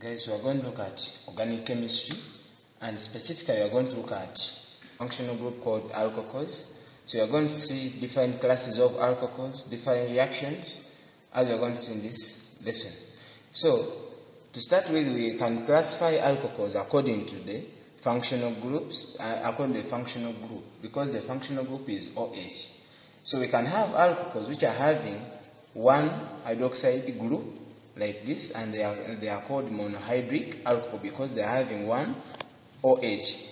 Guys, we are going to look at organic chemistry, and specifically we are going to look at functional group called alcohols. So we are going to see different classes of alcohols, different reactions, as we are going to see in this lesson. So to start with, we can classify alcohols according to the functional groups, according to the functional group, because the functional group is OH. So we can have alcohols which are having one hydroxide group like this, and they are called monohydric alcohol because they are having one OH.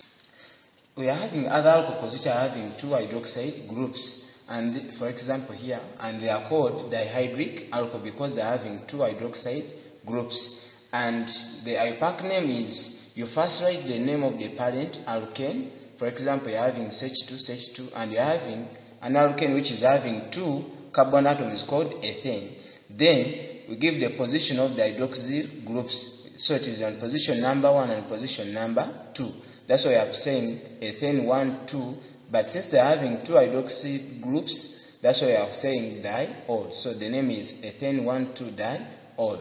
We are having other alcohols which are having two hydroxide groups, and for example here, and they are called dihydric alcohol because they are having two hydroxide groups. And the IUPAC name is, you first write the name of the parent alkane. For example, you are having CH2, and you are having an alkane which is having two carbon atoms called ethane. Then we give the position of the hydroxyl groups. So it is on position number 1 and position number 2. That's why I'm saying ethane 1, 2. But since they're having two hydroxyl groups, that's why I'm saying diol. So the name is ethane 1, 2 diol.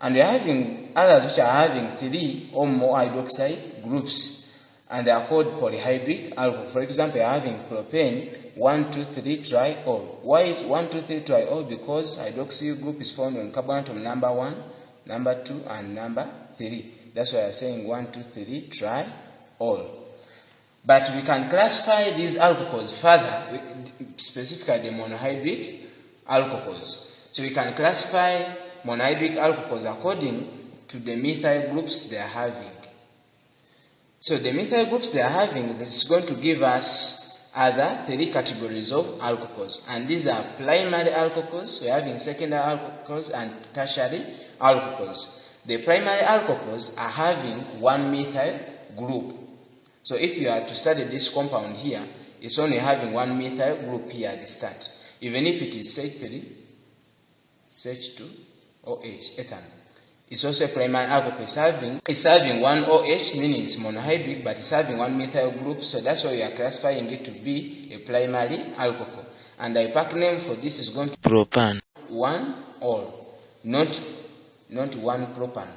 And we're having others which are having 3 or more hydroxide groups, and they are called polyhydric alcohol. For example, you're having propane 1, 2, 3 triol. Why is 1, 2, 3 triol? Because hydroxyl group is found on carbon atom number 1, number 2, and number 3. That's why I'm saying 1, 2, 3 triol. But we can classify these alcohols further, specifically the monohydric alcohols. So we can classify monohydric alcohols according to the methyl groups they are having. So the methyl groups they are having, this is going to give us other 3 categories of alcohols, and these are primary alcohols, we are having secondary alcohols, and tertiary alcohols. The primary alcohols are having one methyl group. So if you are to study this compound here, it's only having one methyl group here at the start. Even if it is CH3, CH2, OH, ethane. It's also a primary alcohol. It's having one OH, meaning it's monohydric, but it's having one methyl group, so that's why we are classifying it to be a primary alcohol. And the IUPAC name for this is going to be propan. 1-ol, not 1 propan.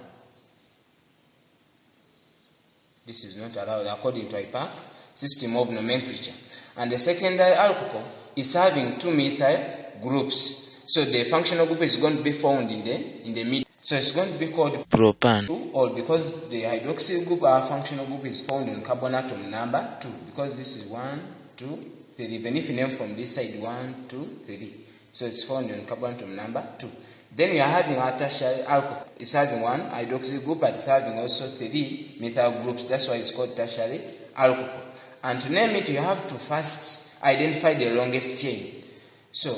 This is not allowed according to IUPAC system of nomenclature. And the secondary alcohol is having 2 methyl groups, so the functional group is going to be found in the middle. So it's going to be called propan 2-ol because the hydroxyl group, our functional group, is found on carbon atom number 2, because this is 1, 2, 3. Even if you name from this side 1, 2, 3. So it's found on carbon atom number 2. Then we are having our tertiary alcohol. It's having one hydroxyl group, but it's having also 3 methyl groups. That's why it's called tertiary alcohol. And to name it, you have to first identify the longest chain. So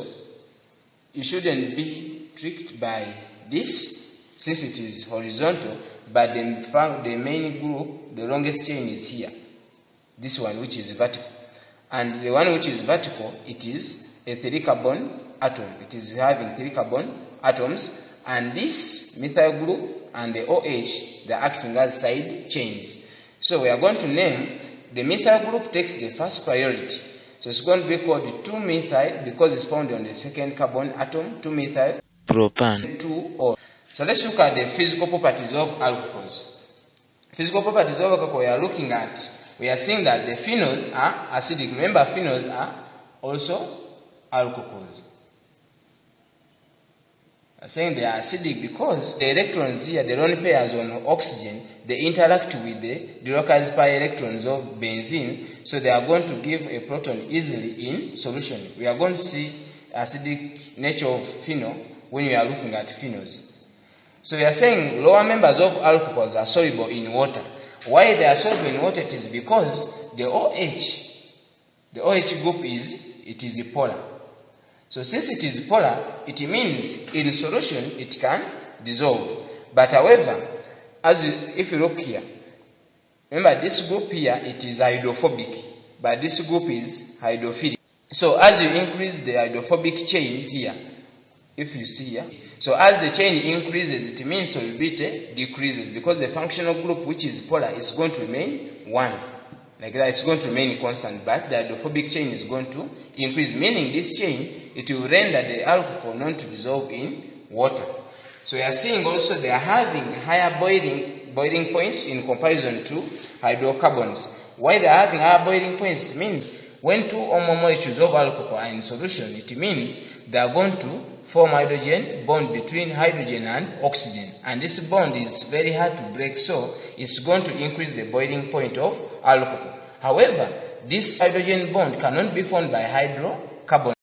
you shouldn't be tricked by this, since it is horizontal, but the main group, the longest chain is here. This one, which is vertical. And the one which is vertical, it is a 3 carbon atom. It is having 3 carbon atoms, and this methyl group and the OH, they are acting as side chains. So we are going to name the methyl group takes the first priority. So it's going to be called 2-methyl because it's found on the second carbon atom, 2-methyl propan 2-ol. So let's look at the physical properties of alcohols. Physical properties of alcohol we are looking at, we are seeing that the phenols are acidic. Remember, phenols are also alcohols. We are saying they are acidic because the electrons here, the lone pairs on oxygen, they interact with the delocalized pi electrons of benzene, so they are going to give a proton easily in solution. We are going to see acidic nature of phenol when we are looking at phenols. So we are saying lower members of alcohols are soluble in water. Why they are soluble in water? It is because the OH group is polar. So since it is polar, it means in solution it can dissolve. But however, if you look here, remember this group here, it is hydrophobic, but this group is hydrophilic. So as you increase the hydrophobic chain here, if you see here, so as the chain increases, it means solubility decreases, because the functional group, which is polar, is going to remain 1. Like that, it's going to remain constant, but the hydrophobic chain is going to increase, meaning this chain, it will render the alcohol not to dissolve in water. So we are seeing also they are having higher boiling points in comparison to hydrocarbons. Why they are having higher boiling points? It means when two or more molecules of alcohol are in solution, it means they are going to form hydrogen bond between hydrogen and oxygen. And this bond is very hard to break, so it's going to increase the boiling point of alcohol. However, this hydrogen bond cannot be formed by hydrocarbons.